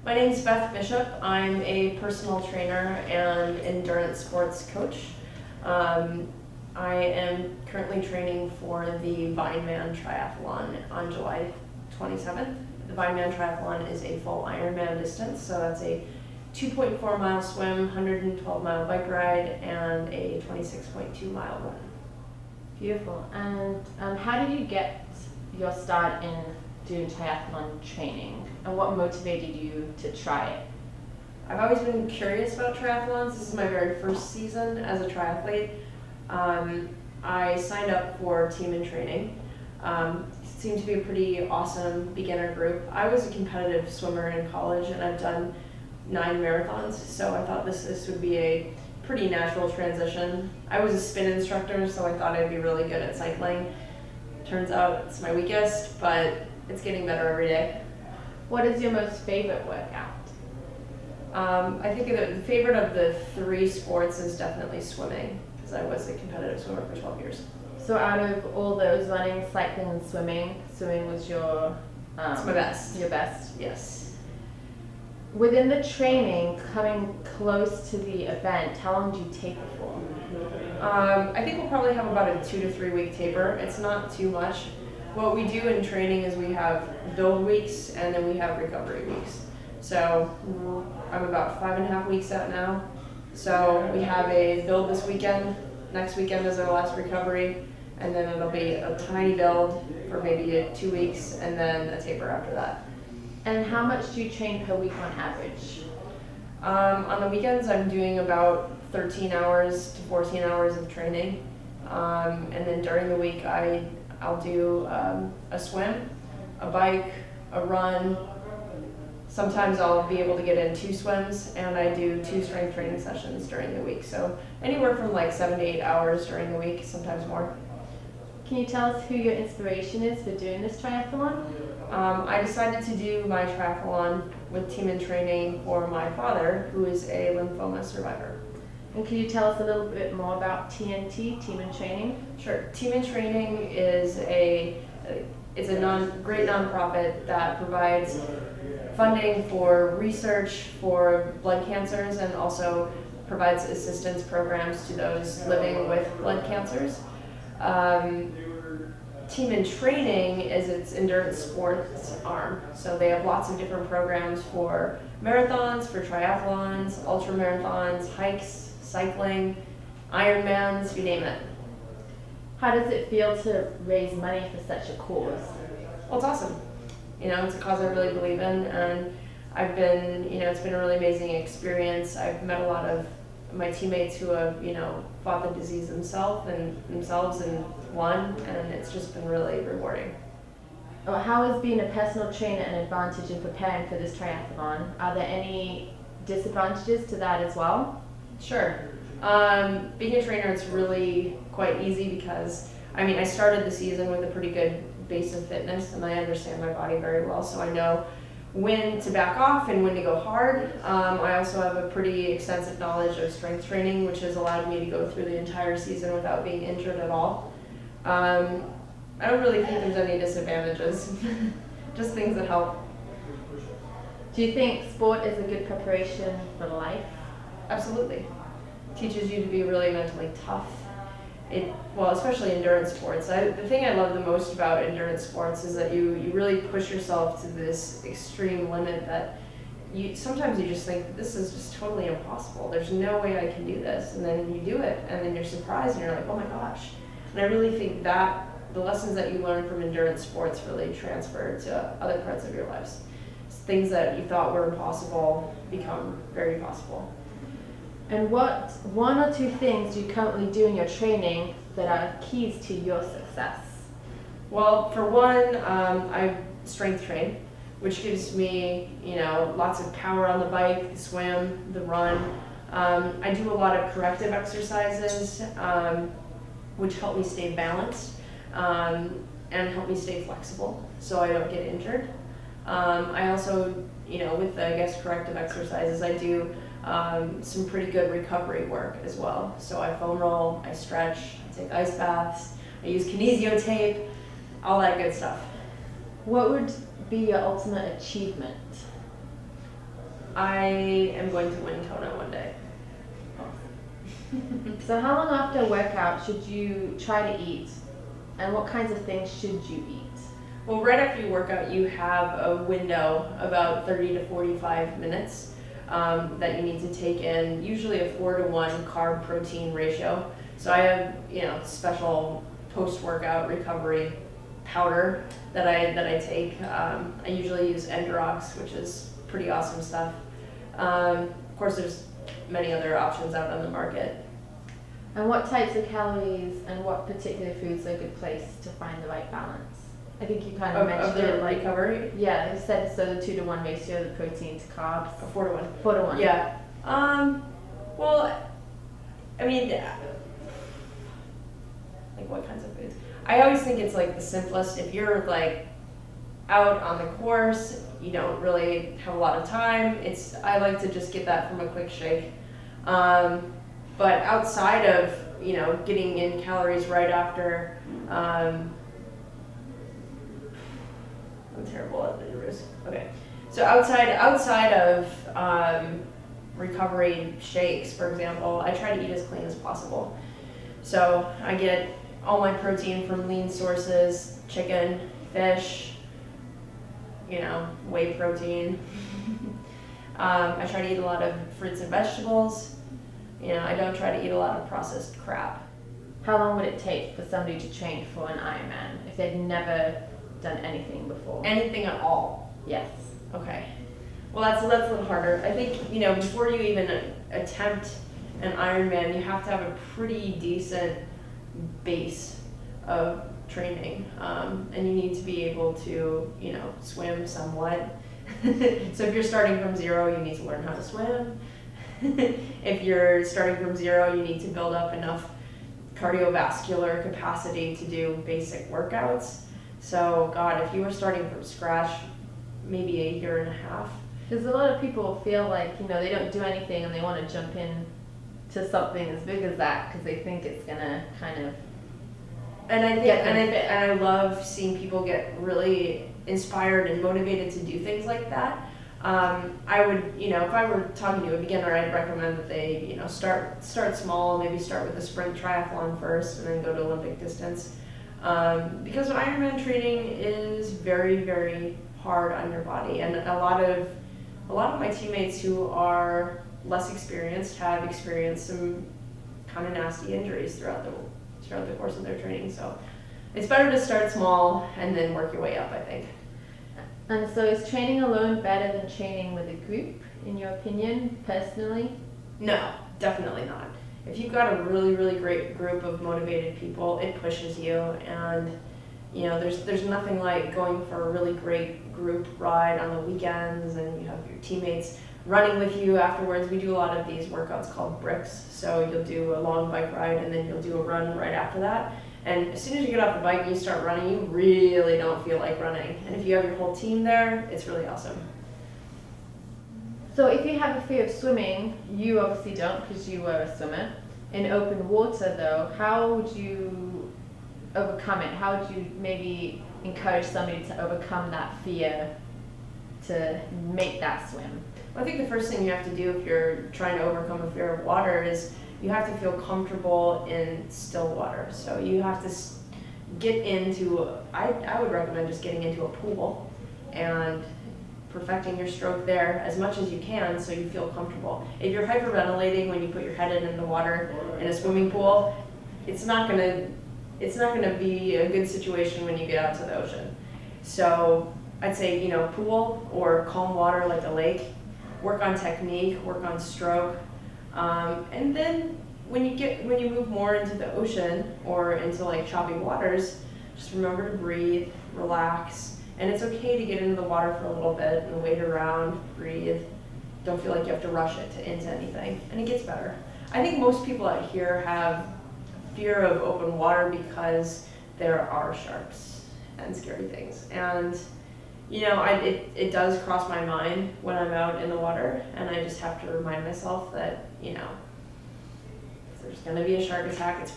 My name is Beth Bishop. I'm a personal trainer and endurance sports coach. I am currently training for the Vineman Triathlon on July 27th. The Vineman Triathlon is a full Ironman distance, so that's a 2.4 mile swim, 112 mile bike ride, and a 26.2 mile run. Beautiful. And how did you get your start in doing triathlon training, and what motivated you to try it? I've always been curious about triathlons. This is my very first season as a triathlete. I signed up for Team in Training. It seemed to be a pretty awesome beginner group. I was a competitive swimmer in college, and I've done 9 marathons, so I thought this would be a pretty natural transition. I was a spin instructor, so I thought I'd be really good at cycling. Turns out it's my weakest, but it's getting better every day. What is your most favorite workout? I think the favorite of the 3 sports is definitely swimming, because I was a competitive swimmer for 12 years. So out of all those, running, cycling, and swimming was your It's my best. Your best. Yes. Within the training, coming close to the event, how long do you taper for? I think we'll probably have about a 2 to 3 week taper. It's not too much. What we do in training is we have build weeks and then we have recovery weeks. So I'm about 5.5 weeks out now. So we have a build this weekend. Next weekend is our last recovery, and then it'll be a tiny build for maybe 2 weeks, and then a taper after that. And how much do you train per week on average? On the weekends, I'm doing about 13 hours to 14 hours of training. And then during the week, I'll do a swim, a bike, a run. Sometimes I'll be able to get in 2 swims, and I do 2 strength training sessions during the week. So anywhere from like 7 to 8 hours during the week, sometimes more. Can you tell us who your inspiration is for doing this triathlon? I decided to do my triathlon with Team in Training for my father, who is a lymphoma survivor. And can you tell us a little bit more about TNT, Team in Training? Sure. Team in Training is a great nonprofit that provides funding for research for blood cancers and also provides assistance programs to those living with blood cancers. Team in Training is its endurance sports arm. So they have lots of different programs for marathons, for triathlons, ultra marathons, hikes, cycling, Ironmans, you name it. How does it feel to raise money for such a cause? Well, it's awesome. It's a cause I really believe in, and it's been a really amazing experience. I've met a lot of my teammates who have, fought the disease themselves and won, and it's just been really rewarding. How has being a personal trainer an advantage in preparing for this triathlon? Are there any disadvantages to that as well? Sure. Being a trainer, it's really quite easy because, I started the season with a pretty good base of fitness, and I understand my body very well, so I know when to back off and when to go hard. I also have a pretty extensive knowledge of strength training, which has allowed me to go through the entire season without being injured at all. I don't really think there's any disadvantages, just things that help. Do you think sport is a good preparation for life? Absolutely. Teaches you to be really mentally tough. Especially endurance sports. The thing I love the most about endurance sports is that you really push yourself to this extreme limit that sometimes you just think, this is just totally impossible. There's no way I can do this. And then you do it, and then you're surprised, and you're like, oh my gosh. And I really think that the lessons that you learn from endurance sports really transfer to other parts of your lives. Things that you thought were impossible become very possible. And what 1 or 2 things do you currently do in your training that are keys to your success? Well, for one, I strength train, which gives me, lots of power on the bike, the swim, the run. I do a lot of corrective exercises, which help me stay balanced and help me stay flexible so I don't get injured. I also, with the, corrective exercises, I do some pretty good recovery work as well. So I foam roll, I stretch, I take ice baths, I use kinesio tape, all that good stuff. What would be your ultimate achievement? I am going to win Kona one day. So how long after a workout should you try to eat, and what kinds of things should you eat? Well, right after you work out, you have a window about 30 to 45 minutes that you need to take in, usually a 4-to-1 carb protein ratio. So I have, special post-workout recovery powder that I take. I usually use Endurox, which is pretty awesome stuff. Of course, there's many other options out on the market. And what types of calories and what particular foods are a good place to find the right balance? I think you kind of mentioned the it, like, recovery. yeah, you said so the 2-to-1 ratio, the protein to carbs. A 4-to-1. 4-to-1. Yeah. Well, I mean, like what kinds of foods? I always think it's like the simplest. If you're like out on the course, you don't really have a lot of time. I like to just get that from a quick shake. But outside of, getting in calories right after, I'm terrible at the risk. Okay. So outside of recovery shakes, for example, I try to eat as clean as possible. So I get all my protein from lean sources: chicken, fish, whey protein. I try to eat a lot of fruits and vegetables. I don't try to eat a lot of processed crap. How long would it take for somebody to train for an Ironman if they'd never done anything before? Anything at all? Yes. Okay. Well, that's a little harder. I think, before you even attempt an Ironman, you have to have a pretty decent base of training, and you need to be able to, swim somewhat. So if you're starting from zero, you need to learn how to swim. If you're starting from zero, you need to build up enough cardiovascular capacity to do basic workouts. So, God, if you were starting from scratch, maybe a year and a half. Because a lot of people feel like, they don't do anything and they want to jump in to something as big as that because they think it's going to kind of And I love seeing people get really inspired and motivated to do things like that. I would, if I were talking to a beginner, I'd recommend that they, start small, maybe start with a sprint triathlon first and then go to Olympic distance. Because Ironman training is very, very hard on your body, and a lot of my teammates who are less experienced have experienced some kind of nasty injuries throughout the course of their training. So it's better to start small and then work your way up, I think. And so is training alone better than training with a group, in your opinion, personally? No, definitely not. If you've got a really, really great group of motivated people, it pushes you, and there's nothing like going for a really great group ride on the weekends and you have your teammates running with you afterwards. We do a lot of these workouts called bricks, so you'll do a long bike ride and then you'll do a run right after that. And as soon as you get off the bike and you start running, you really don't feel like running. And if you have your whole team there, it's really awesome. So if you have a fear of swimming, you obviously don't because you were a swimmer. In open water though, how would you overcome it? How would you maybe encourage somebody to overcome that fear to make that swim? Well, I think the first thing you have to do if you're trying to overcome a fear of water is you have to feel comfortable in still water. So you have to get into, I would recommend just getting into a pool and perfecting your stroke there as much as you can so you feel comfortable. If you're hyperventilating when you put your head in the water in a swimming pool, it's not gonna be a good situation when you get out to the ocean. So I'd say, pool or calm water like a lake, work on technique, work on stroke. And then when you move more into the ocean or into like choppy waters, just remember to breathe, relax, and it's okay to get into the water for a little bit and wait around, breathe. Don't feel like you have to rush it into anything, and it gets better. I think most people out here have fear of open water because there are sharks and scary things, and it does cross my mind when I'm out in the water, and I just have to remind myself that, if there's going to be a shark attack, it's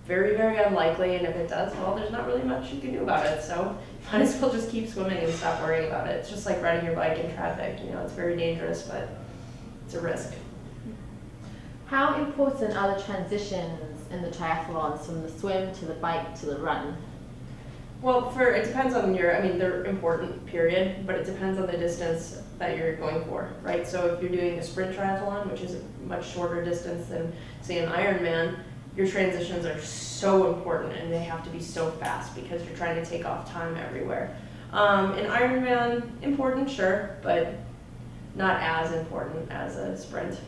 very, very unlikely, and if it does, well, there's not really much you can do about it, so might as well just keep swimming and stop worrying about it. It's just like riding your bike in traffic, you know, it's very dangerous, but it's a risk. How important are the transitions in the triathlons from the swim to the bike to the run? Well, it depends on they're important, period, but it depends on the distance that you're going for, right? So if you're doing a sprint triathlon, which is a much shorter distance than, say, an Ironman, your transitions are so important and they have to be so fast because you're trying to take off time everywhere. An Ironman, important, sure, but not as important as a sprint.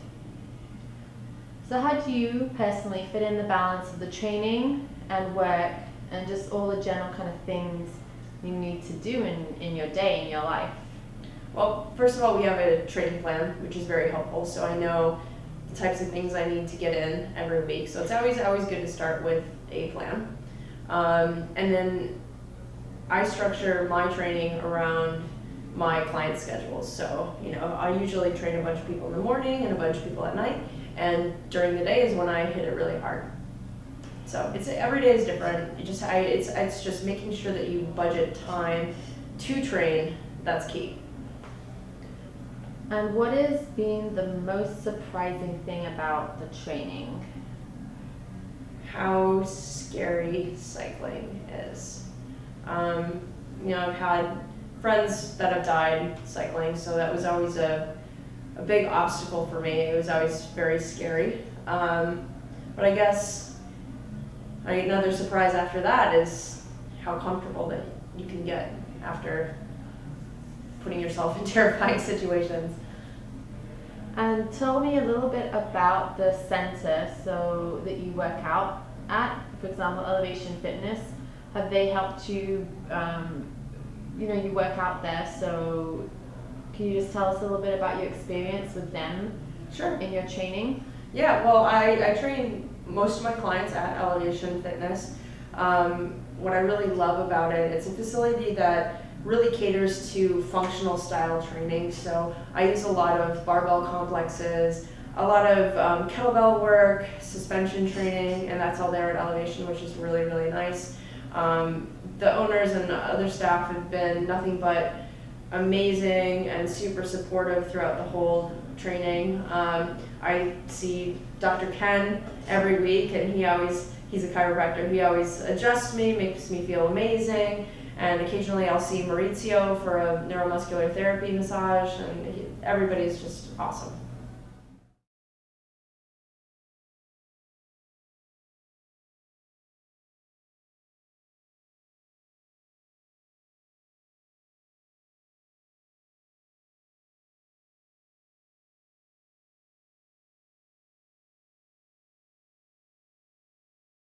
So how do you personally fit in the balance of the training and work and just all the general kind of things you need to do in your day, in your life? Well, first of all, we have a training plan, which is very helpful, so I know the types of things I need to get in every week. So it's always good to start with a plan. And then I structure my training around my client schedules. So, you know, I usually train a bunch of people in the morning and a bunch of people at night, and during the day is when I hit it really hard. So every day is different. It's just making sure that you budget time to train. That's key. And what has been the most surprising thing about the training? How scary cycling is. You know, I've had friends that have died cycling, so that was always a big obstacle for me. It was always very scary. But I guess another surprise after that is how comfortable that you can get after putting yourself in terrifying situations. And tell me a little bit about the center so that you work out at, for example, Elevation Fitness. Have they helped you, you work out there, so can you just tell us a little bit about your experience with them? Sure. In your training? Yeah, well, I train most of my clients at Elevation Fitness. What I really love about it, it's a facility that really caters to functional style training. So I use a lot of barbell complexes, a lot of kettlebell work, suspension training, and that's all there at Elevation, which is really, really nice. The owners and other staff have been nothing but amazing and super supportive throughout the whole training. I see Dr. Ken every week, and he's a chiropractor. He always adjusts me, makes me feel amazing. And occasionally I'll see Maurizio for a neuromuscular therapy massage, and everybody's just awesome.